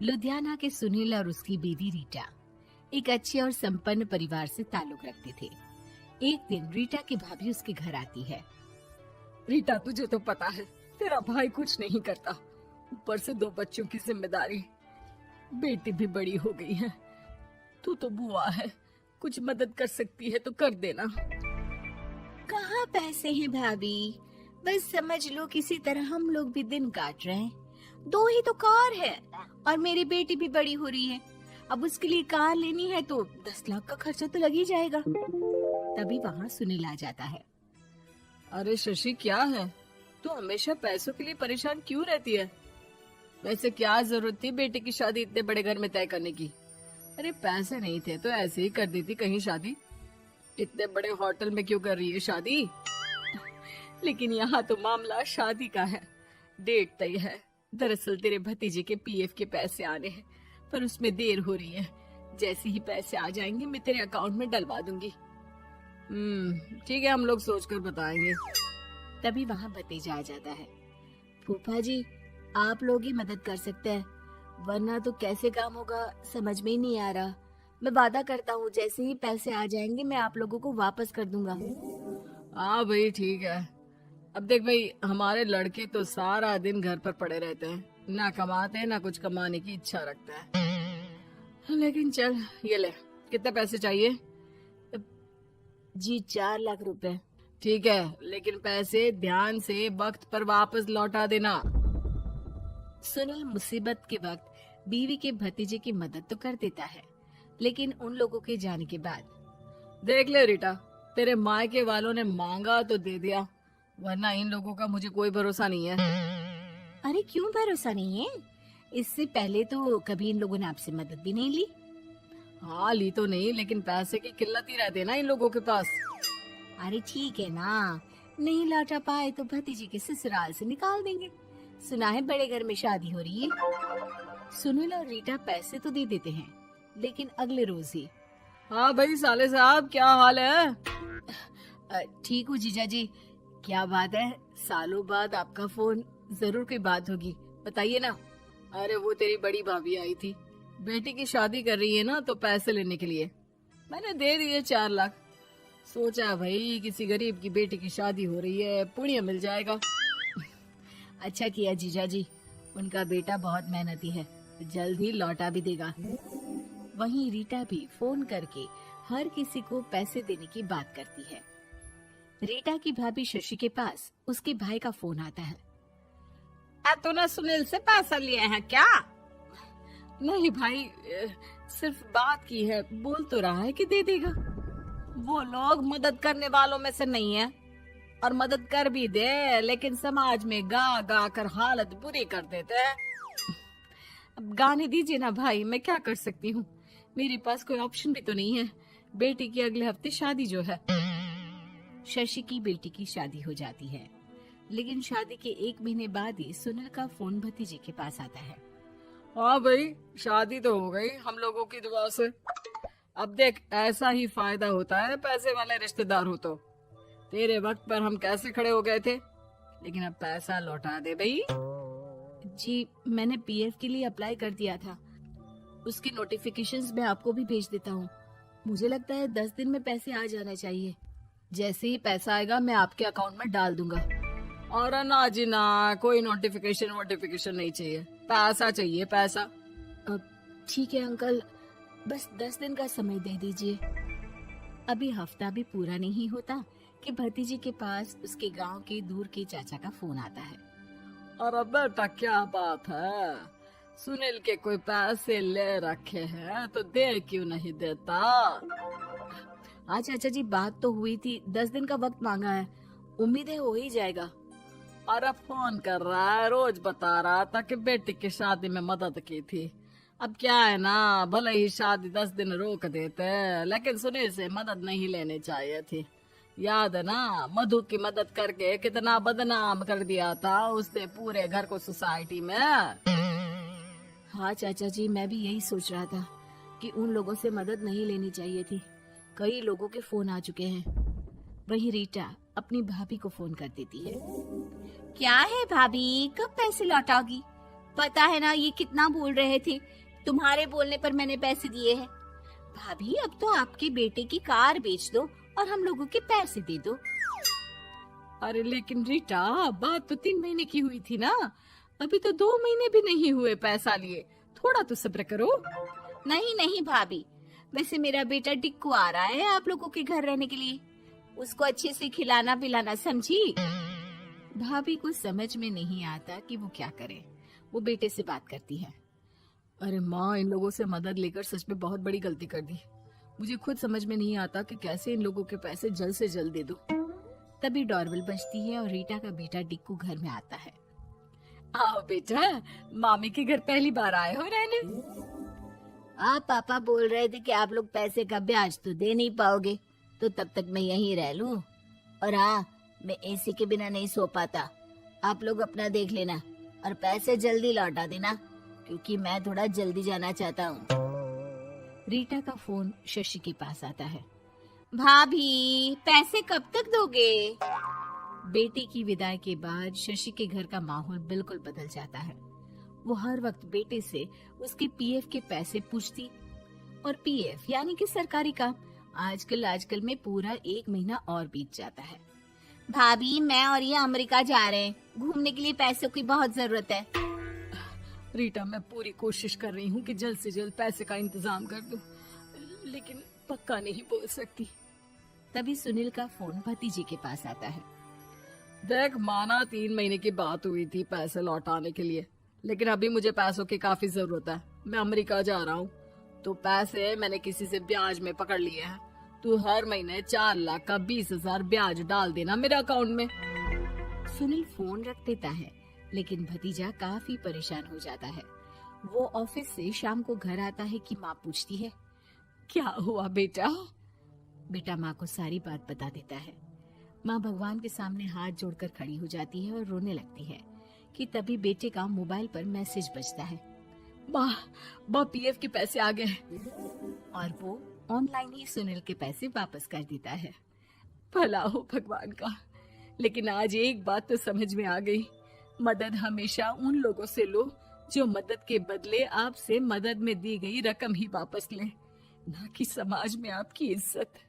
लुधियाना के सुनील और उसकी बीवी रीटा एक अच्छे और संपन्न परिवार से ताल्लुक रखते थे। एक दिन रीटा की भाभी उसके घर आती है। रीटा, तुझे तो पता है तेरा भाई कुछ नहीं करता, ऊपर से 2 बच्चों की जिम्मेदारी, बेटी भी बड़ी हो गई है। तू तो बुआ है, कुछ मदद कर सकती है तो कर देना। कहाँ पैसे हैं भाभी, बस समझ लो किसी तरह हम लोग भी दिन काट रहे हैं। 2 ही तो कार है और मेरी बेटी भी बड़ी हो रही है। अब उसके लिए कार लेनी है तो 10 लाख का खर्चा तो लग ही जाएगा। तभी वहाँ सुनील आ जाता है। अरे शशि, क्या है, तू हमेशा पैसों के लिए परेशान क्यों रहती है? वैसे क्या जरूरत थी बेटी की शादी इतने बड़े घर में तय करने की? अरे पैसे नहीं थे तो ऐसे ही कर देती कहीं शादी। इतने बड़े होटल में क्यों कर रही है शादी? लेकिन यहाँ तो मामला शादी का है, डेट तय है। दरअसल तेरे भतीजे के पीएफ के पैसे आने हैं, पर उसमें देर हो रही है। जैसे ही पैसे आ जाएंगे मैं तेरे अकाउंट में डलवा दूंगी। ठीक है, हम लोग सोचकर बताएंगे। तभी वहाँ भतीजा आ जाता है। फूफा जी, आप लोग ही मदद कर सकते हैं, वरना तो कैसे काम होगा समझ में ही नहीं आ रहा। मैं वादा करता हूँ जैसे ही पैसे आ जाएंगे मैं आप लोगों को वापस कर दूंगा। हाँ भाई, ठीक है। अब देख भाई, हमारे लड़के तो सारा दिन घर पर पड़े रहते हैं, ना कमाते हैं ना कुछ कमाने की इच्छा रखते हैं। लेकिन चल ये ले, कितने पैसे चाहिए? जी 4 लाख रुपए। ठीक है, लेकिन पैसे ध्यान से वक्त पर वापस लौटा देना। सुनील मुसीबत के वक्त बीवी के भतीजे की मदद तो कर देता है, लेकिन उन लोगों के जाने के बाद देख ले रीटा, तेरे मायके वालों ने मांगा तो दे दिया, वरना इन लोगों का मुझे कोई भरोसा नहीं है। अरे क्यों भरोसा नहीं है? इससे पहले तो कभी इन लोगों ने आपसे मदद भी नहीं ली। हाँ, ली तो नहीं, लेकिन पैसे की किल्लत ही रहती है ना इन लोगों के पास। अरे ठीक है ना, नहीं लौटा पाए तो भतीजे के ससुराल से निकाल देंगे। सुना है बड़े घर में शादी हो रही है। सुनील और रीटा पैसे तो दे देते हैं, लेकिन अगले रोज ही। हाँ भाई साले साहब, क्या हाल है? ठीक हूँ जीजा जी। क्या बात है, सालों बाद आपका फोन, जरूर कोई बात होगी, बताइए ना। अरे वो तेरी बड़ी भाभी आई थी, बेटी की शादी कर रही है ना, तो पैसे लेने के लिए मैंने दे दिए 4 लाख। सोचा भाई किसी गरीब की बेटी की शादी हो रही है, पुण्य मिल जाएगा। अच्छा किया जीजा जी, उनका बेटा बहुत मेहनती है, जल्द ही लौटा भी देगा। वहीं रीटा भी फोन करके हर किसी को पैसे देने की बात करती है। रीटा की भाभी शशि के पास उसके भाई का फोन आता है। तूने सुनील से पैसा लिया है क्या? नहीं भाई, सिर्फ बात की है, बोल तो रहा है कि दे देगा। वो लोग मदद करने वालों में से नहीं है, और मदद कर भी दे लेकिन समाज में गा गा कर हालत बुरी कर देते हैं। अब गाने दीजिए ना भाई, मैं क्या कर सकती हूँ, मेरे पास कोई ऑप्शन भी तो नहीं है। बेटी की अगले हफ्ते शादी जो है। शशि की बेटी की शादी हो जाती है, लेकिन शादी के 1 महीने बाद ही सुनील का फोन भतीजे के पास आता है। हाँ भाई, शादी तो हो गई हम लोगों की दुआ से। अब देख, ऐसा ही फायदा होता है पैसे वाले रिश्तेदार हो तो। तेरे वक्त पर हम कैसे खड़े हो गए थे, लेकिन अब पैसा लौटा दे भाई। जी मैंने पीएफ के लिए अप्लाई कर दिया था, उसकी नोटिफिकेशंस मैं आपको भी भेज देता हूँ। मुझे लगता है 10 दिन में पैसे आ जाना चाहिए। जैसे ही पैसा आएगा मैं आपके अकाउंट में डाल दूंगा। और ना जी ना, कोई नोटिफिकेशन नहीं चाहिए, पैसा चाहिए, पैसा। ठीक है अंकल, बस 10 दिन का समय दे दीजिए। अभी हफ्ता भी पूरा नहीं होता कि भतीजे के पास उसके गांव के दूर के चाचा का फोन आता है। अरे बेटा, क्या बात है, सुनील के कोई पैसे ले रखे हैं तो दे क्यों नहीं देता? हाँ चाचा जी, बात तो हुई थी, 10 दिन का वक्त मांगा है, उम्मीद है हो ही जाएगा। अरे फोन कर रहा है, रोज बता रहा था कि बेटी की शादी में मदद की थी। अब क्या है ना, भले ही शादी 10 दिन रोक देते, लेकिन सुनील से मदद नहीं लेनी चाहिए थी। याद है ना, मधु की मदद करके कितना बदनाम कर दिया था उसने पूरे घर को सोसाइटी में। हाँ चाचा जी, मैं भी यही सोच रहा था कि उन लोगों से मदद नहीं लेनी चाहिए थी। कई लोगों के फोन आ चुके हैं। वहीं रीटा अपनी भाभी को फोन कर देती है। क्या है भाभी, कब पैसे लौटाओगी? पता है ना ये कितना बोल रहे थे, तुम्हारे बोलने पर मैंने पैसे दिए हैं। भाभी अब तो आपके बेटे की कार बेच दो और हम लोगों के पैसे दे दो। अरे लेकिन रीटा, बात तो 3 महीने की हुई थी ना, अभी तो 2 महीने भी नहीं हुए पैसा लिए, थोड़ा तो सब्र करो। नहीं नहीं भाभी, वैसे मेरा बेटा टिक्कू आ रहा है आप लोगों के घर रहने के लिए, उसको अच्छे से खिलाना पिलाना, समझी? भाभी को समझ में नहीं आता कि वो क्या करे। वो बेटे से बात करती है। अरे माँ, इन लोगों से मदद लेकर सच में बहुत बड़ी गलती कर दी। मुझे खुद समझ में नहीं आता कि कैसे इन लोगों के पैसे जल्द से जल्द दे दूं। तभी डोरबेल बजती है और रीटा का बेटा टिक्कू घर में आता है। आओ बेटा, मामी के घर पहली बार आए हो रहने। आप पापा बोल रहे थे कि आप लोग पैसे का ब्याज तो दे नहीं पाओगे, तो तब तक मैं यहीं रह लूं। और हाँ, मैं एसी के बिना नहीं सो पाता। आप लोग अपना देख लेना और पैसे जल्दी लौटा देना, क्योंकि मैं थोड़ा जल्दी जाना चाहता हूँ। रीटा का फोन शशि के पास आता है। भाभी, पैसे कब तक दोगे? बेटे की विदाई के बाद शशि के घर का माहौल बिल्कुल बदल जाता है। वो हर वक्त बेटे से उसके पीएफ के पैसे पूछती, और पीएफ यानी कि सरकारी काम आजकल में पूरा 1 महीना और बीत जाता है। भाभी, मैं और ये अमेरिका जा रहे हैं, घूमने के लिए पैसों की बहुत जरूरत है। रीटा, मैं पूरी कोशिश कर रही हूँ कि जल्द से जल्द पैसे का इंतजाम कर दूं, लेकिन पक्का नहीं बोल सकती। तभी सुनील का फोन भतीजे के पास आता है। देख माना 3 महीने की बात हुई थी पैसे लौटाने के लिए, लेकिन अभी मुझे पैसों की काफी जरूरत है। मैं अमेरिका जा रहा हूँ, तो पैसे मैंने किसी से ब्याज में पकड़ लिए हैं। तू हर महीने 4 लाख का 20,000 ब्याज डाल देना मेरे अकाउंट में। सुनील फोन रख देता है, लेकिन भतीजा काफी परेशान हो जाता है। वो ऑफिस से शाम को घर आता है कि माँ पूछती है, क्या हुआ बेटा? बेटा माँ को सारी बात बता देता है। माँ भगवान के सामने हाथ जोड़कर खड़ी हो जाती है और रोने लगती है कि तभी बेटे का मोबाइल पर मैसेज बजता है। माँ, पीएफ के पैसे आ गए। और वो ऑनलाइन ही सुनील के पैसे वापस कर देता है। भला हो भगवान का। लेकिन आज एक बात तो समझ में आ गई, मदद हमेशा उन लोगों से लो जो मदद के बदले आपसे मदद में दी गई रकम ही वापस लें, ना कि समाज में आपकी इज्जत।